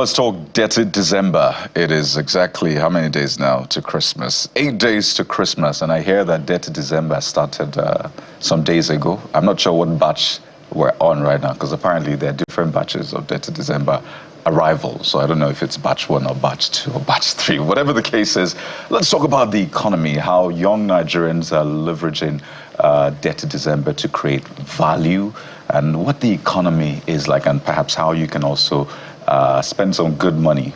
Let's talk Detty December. It is exactly how many days now to Christmas? 8 days to Christmas, and I hear that Detty December started some days ago. I'm not sure what batch we're on right now, because apparently there are different batches of Detty December arrivals. So I don't know if it's batch 1 or batch 2 or batch 3. Whatever the case is, let's talk about the economy, how young Nigerians are leveraging Detty December to create value, and what the economy is like, and perhaps how you can also spend some good money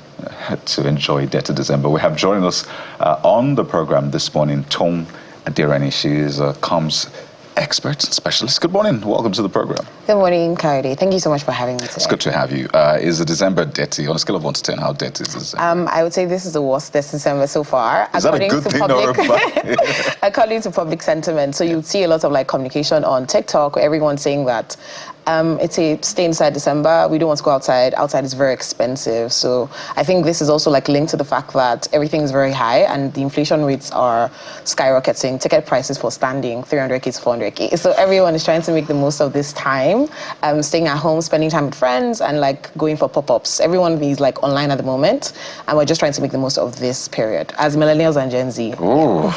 to enjoy Detty December. We have joining us on the program this morning, Tom Adirani. She is a comms expert and specialist. Good morning. Welcome to the program. Good morning, Coyote. Thank you so much for having me today. It's good to have you. Is the December dirty? On a scale of 1 to 10, how dirty is this? I would say this is the worst this December so far. Is that a good thing or a bad? According to public sentiment. So you'd see a lot of like communication on TikTok where everyone's saying that it's a stay inside December. We don't want to go outside. Outside is very expensive. So I think this is also like linked to the fact that everything is very high and the inflation rates are skyrocketing. Ticket prices for standing 300k to 400k. So everyone is trying to make the most of this time, staying at home, spending time with friends, and like going for pop-ups. Everyone is like online at the moment, and we're just trying to make the most of this period as millennials and Gen Z. Oh,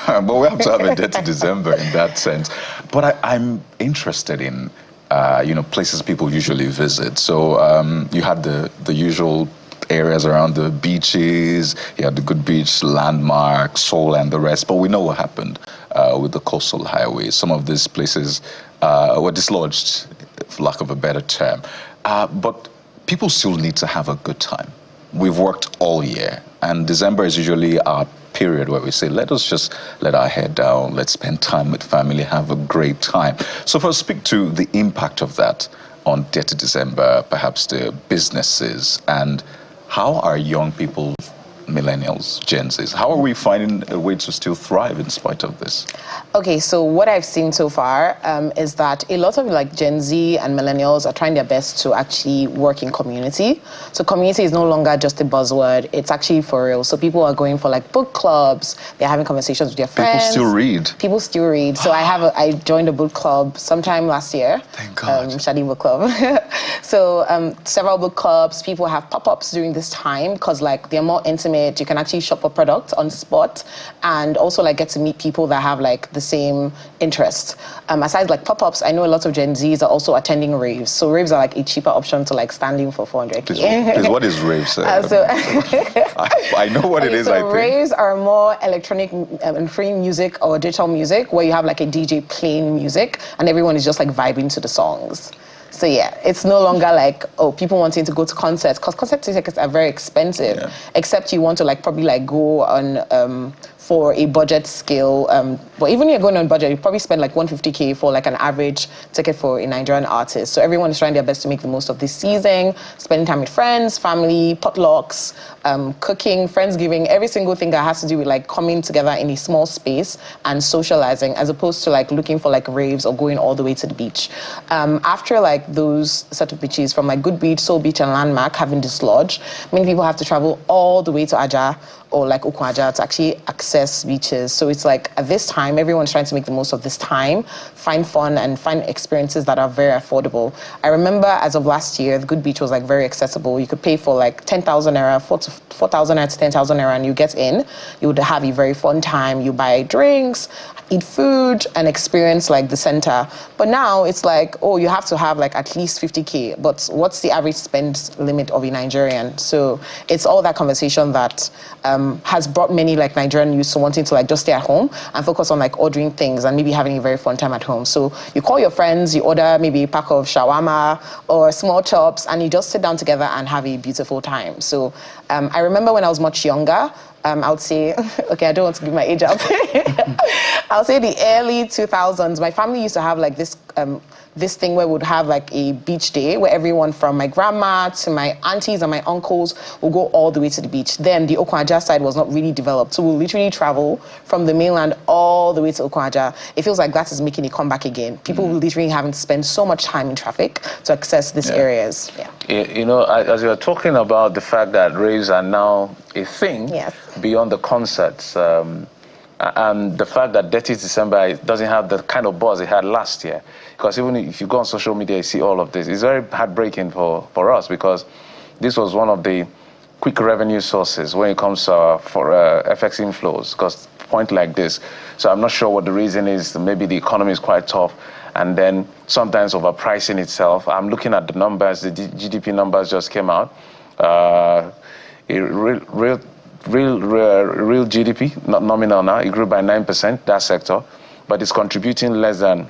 but we have to have a Detty December in that sense. But I'm interested in places people usually visit. So you had the usual areas around the beaches, you had the good beach landmarks, Seoul and the rest, but we know what happened with the coastal highways. Some of these places were dislodged, for lack of a better term. But people still need to have a good time. We've worked all year, and December is usually our period where we say, let us just let our head down, let's spend time with family, have a great time. So if I speak to the impact of that on Detty December, perhaps the businesses, and how are young people, millennials, Gen Zs, how are we finding a way to still thrive in spite of this? Okay, so what I've seen so far is that a lot of like Gen Z and millennials are trying their best to actually work in community. So community is no longer just a buzzword, it's actually for real. So people are going for like book clubs, they're having conversations with their friends. People still read? People still read. So I joined a book club sometime last year. Thank God. Shadi Book Club. So several book clubs, people have pop-ups during this time because like they're more intimate. You can actually shop a product on spot and also like get to meet people that have like the same interests. Aside like pop-ups, I know a lot of Gen Zs are also attending raves. So raves are like a cheaper option to like standing for 400k. Please, what is raves? I know what it is, so I think. Raves are more electronic and free music or digital music where you have like a DJ playing music and everyone is just like vibing to the songs. So yeah, it's no longer like, oh, people wanting to go to concerts, because concert tickets are very expensive, except you want to like probably like go on for a budget scale. But even if you're going on budget, you probably spend like 150k for like an average ticket for a Nigerian artist. So everyone is trying their best to make the most of this season, spending time with friends, family, potlucks, cooking, friendsgiving, every single thing that has to do with like coming together in a small space and socializing, as opposed to like looking for like raves or going all the way to the beach. After like those set of beaches from like Good Beach, Soul Beach and Landmark having dislodged, many people have to travel all the way to Aja or like Okwaja to actually access beaches. So it's like at this time, everyone's trying to make the most of this time, find fun and find experiences that are very affordable. I remember as of last year, the Good Beach was like very accessible. You could pay for like 10,000 naira, 4,000 naira to 10,000 naira and you get in. You would have a very fun time. You buy drinks, eat food and experience like the center. But now it's like, oh, you have to have like at least 50k. But what's the average spend limit of a Nigerian? So it's all that conversation that has brought many like Nigerian youth to wanting to like just stay at home and focus on like ordering things and maybe having a very fun time at home. So you call your friends, you order maybe a pack of shawarma or small chops and you just sit down together and have a beautiful time. So I remember when I was much younger, I would say, okay, I don't want to give my age out. I'll say the early 2000s, my family used to have like this thing where we would have like a beach day where everyone from my grandma to my aunties and my uncles will go all the way to the beach. Then the Okwaja side was not really developed. So we'll literally travel from the mainland all the way to Okwaja. It feels like that is making a comeback again. People will literally having to spend so much time in traffic to access these areas. You know, as you were talking about the fact that raves are now a thing beyond the concerts, and the fact that Detty December doesn't have the kind of buzz it had last year. Because even if you go on social media, you see all of this. It's very heartbreaking for us because this was one of the quick revenue sources when it comes for FX inflows, because point like this. So I'm not sure what the reason is. Maybe the economy is quite tough, and then sometimes overpricing itself. I'm looking at the numbers. The GDP numbers just came out. Real GDP, not nominal now, it grew by 9%, that sector, but it's contributing less than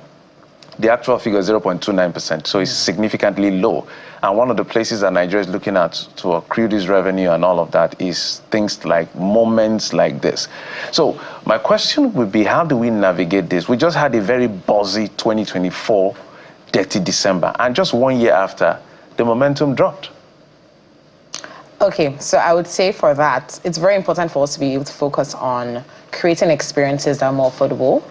the actual figure, 0.29%, so it's significantly low. And one of the places that Nigeria is looking at to accrue this revenue and all of that is things like moments like this. So my question would be, how do we navigate this? We just had a very buzzy 2024 Detty December, and just 1 year after, the momentum dropped. Okay, so I would say for that, it's very important for us to be able to focus on creating experiences that are more affordable.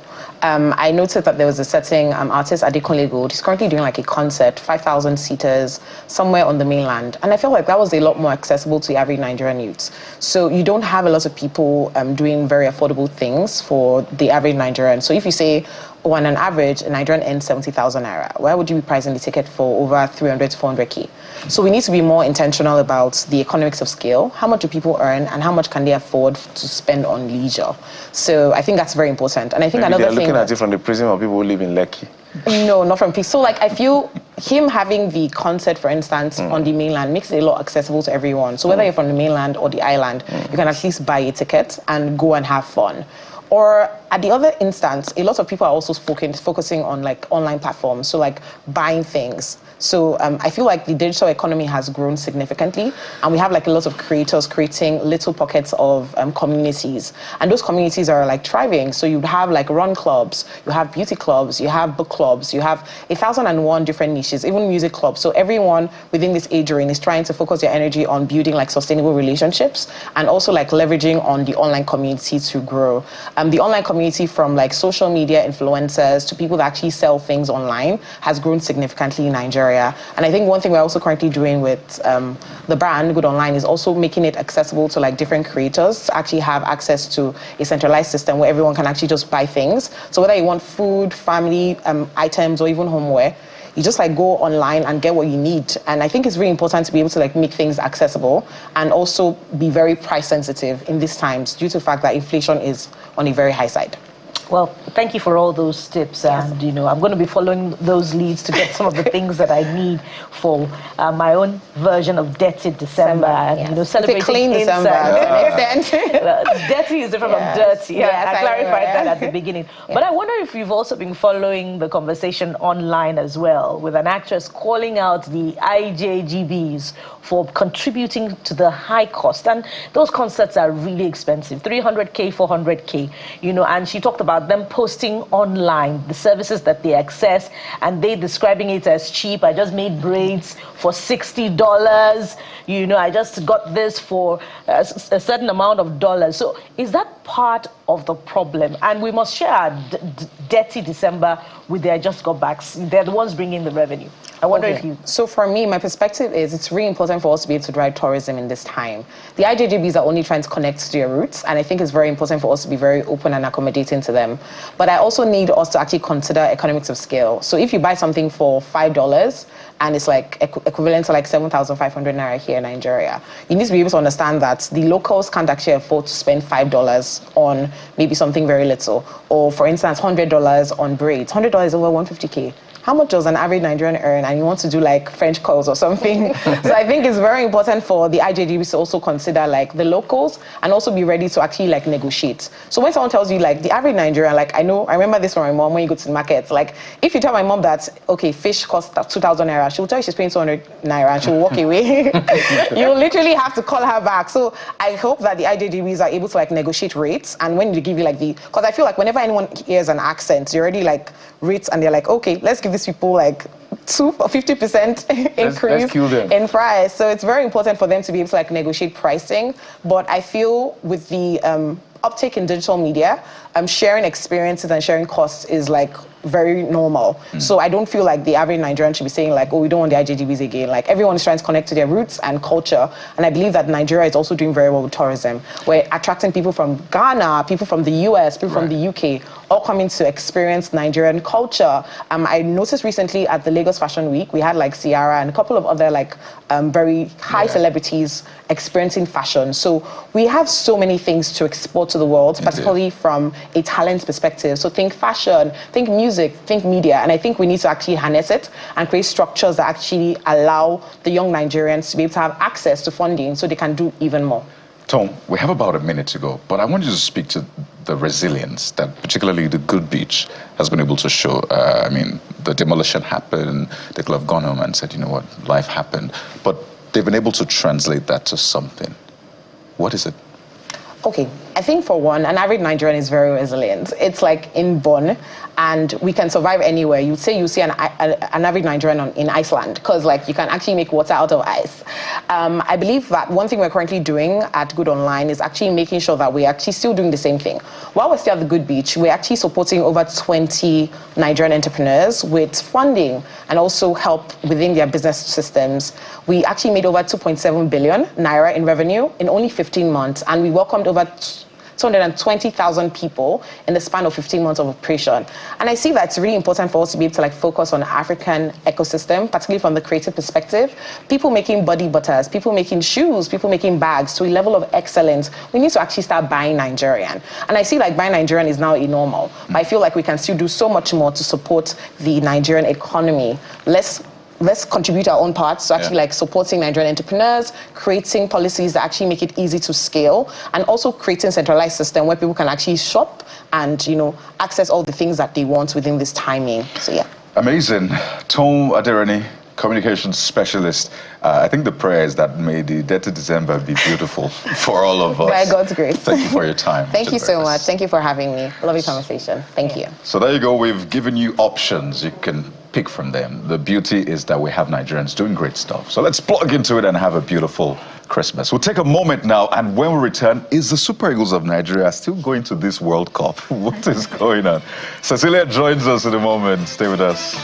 I noted that there was a certain artist, Adekunle Gold. He's currently doing like a concert, 5,000 seaters, somewhere on the mainland. And I feel like that was a lot more accessible to the average Nigerian youths. So you don't have a lot of people doing very affordable things for the average Nigerian. So if you say, oh, on an average, a Nigerian earns 70,000 naira, why would you be pricing the ticket for over 300 to 400K? So we need to be more intentional about the economics of scale. How much do people earn and how much can they afford to spend on leisure? So I think that's very important. And I think another thing... They're looking at it from the prism of people who live in Lekki. No, not from people. So like I feel him having the concert, for instance, on the mainland makes it a lot accessible to everyone. So whether you're from the mainland or the island, you can at least buy a ticket and go and have fun. Or at the other instance, a lot of people are also focusing on like online platforms, so like buying things. So I feel like the digital economy has grown significantly, and we have like a lot of creators creating little pockets of communities, and those communities are like thriving. So you'd have like run clubs, you have beauty clubs, you have book clubs, you have 1,001 different niches, even music clubs. So everyone within this age range is trying to focus their energy on building like sustainable relationships and also like leveraging on the online community to grow. The online community, from like social media influencers to people that actually sell things online, has grown significantly in Nigeria. And I think one thing we're also currently doing with the brand Good Online is also making it accessible to like different creators to actually have access to a centralized system where everyone can actually just buy things. So whether you want food, family items, or even homeware, you just like go online and get what you need. And I think it's really important to be able to like make things accessible and also be very price sensitive in these times due to the fact that inflation is on a very high side. Well, thank you for all those tips, and you know, I'm going to be following those leads to get some of the things that I need for my own version of Detty December, and you know, celebrating it's a clean December. Detty is different from dirty. Yes, I clarified that at the beginning. But I wonder if you've also been following the conversation online as well, with an actress calling out the IJGBs for contributing to the high cost, and those concerts are really expensive, 300K, 400K, you know, and she talked about them posting online the services that they access, and they describing it as cheap. I just made braids for $60, you know, I just got this for a certain amount of dollars. So is that part of the problem? And we must share our Detty December with their Just Got Backs. They're the ones bringing the revenue. I wonder if you... So for me, my perspective is it's really important for us to be able to drive tourism in this time. The IJGBs are only trying to connect to their roots, and I think it's very important for us to be very open and accommodating to them. But I also need us to actually consider economics of scale. So if you buy something for $5 and it's like equivalent to like 7,500 naira here in Nigeria, you need to be able to understand that the locals can't actually afford to spend $5 on maybe something very little. Or for instance, $100 on braids. $100 is over 150K. How much does an average Nigerian earn, and you want to do like French curls or something? So I think it's very important for the IJGBs to also consider like the locals and also be ready to actually like negotiate. So when someone tells you like the average Nigerian, like I remember this from my mom when you go to the market, like if you tell my mom that, okay, fish costs 2,000 naira, she'll tell you she's paying 200 naira and she'll walk away. You literally have to call her back. So I hope that the IJGBs are able to like negotiate rates, and when they give you like because I feel like whenever anyone hears an accent, you're already like rates, and they're like, okay, let's give these people like 2 or 50% increase in price. So it's very important for them to be able to like negotiate pricing. But I feel with the uptake in digital media, sharing experiences and sharing costs is like very normal. So I don't feel like the average Nigerian should be saying like, oh, we don't want the IJGBs again. Like everyone is trying to connect to their roots and culture. And I believe that Nigeria is also doing very well with tourism. We're attracting people from Ghana, people from the US, people from the UK, all coming to experience Nigerian culture. I noticed recently at the Lagos Fashion Week, we had like Ciara and a couple of other like very high celebrities experiencing fashion. So we have so many things to export to the world, particularly from a talent perspective. So think fashion, think music, think media. And I think we need to actually harness it and create structures that actually allow the young Nigerians to be able to have access to funding so they can do even more. Tom, we have about a minute to go, but I want you to speak to the resilience that particularly the Good Beach has been able to show. I mean, the demolition happened, they could have gone home and said, you know what, life happened. But they've been able to translate that to something. What is it? Okay, I think for one, an average Nigerian is very resilient. It's like inborn, and we can survive anywhere. You'd say you see an average Nigerian in Iceland, because like you can actually make water out of ice. I believe that one thing we're currently doing at Good Online is actually making sure that we're actually still doing the same thing. While we're still at the Good Beach, we're actually supporting over 20 Nigerian entrepreneurs with funding and also help within their business systems. We actually made over 2.7 billion naira in revenue in only 15 months, and we welcomed over 220,000 people in the span of 15 months of operation. And I see that it's really important for us to be able to like focus on the African ecosystem, particularly from the creative perspective. People making body butters, people making shoes, people making bags to a level of excellence. We need to actually start buying Nigerian. And I see like buying Nigerian is now a normal. But I feel like we can still do so much more to support the Nigerian economy. Let's contribute our own parts to actually like supporting Nigerian entrepreneurs, creating policies that actually make it easy to scale, and also creating a centralized system where people can actually shop and, you know, access all the things that they want within this timing. So yeah. Amazing. Tom Adereni, communications specialist. I think the prayer is that may the Detty December be beautiful for all of us. By God's grace. Thank you for your time. Thank you so much. Thank you for having me. Lovely conversation. Thank you. So there you go. We've given you options. You can pick from them. The beauty is that we have Nigerians doing great stuff. So let's plug into it and have a beautiful Christmas. We'll take a moment now, and when we return, is the Super Eagles of Nigeria still going to this World Cup? What is going on? Cecilia joins us in a moment. Stay with us.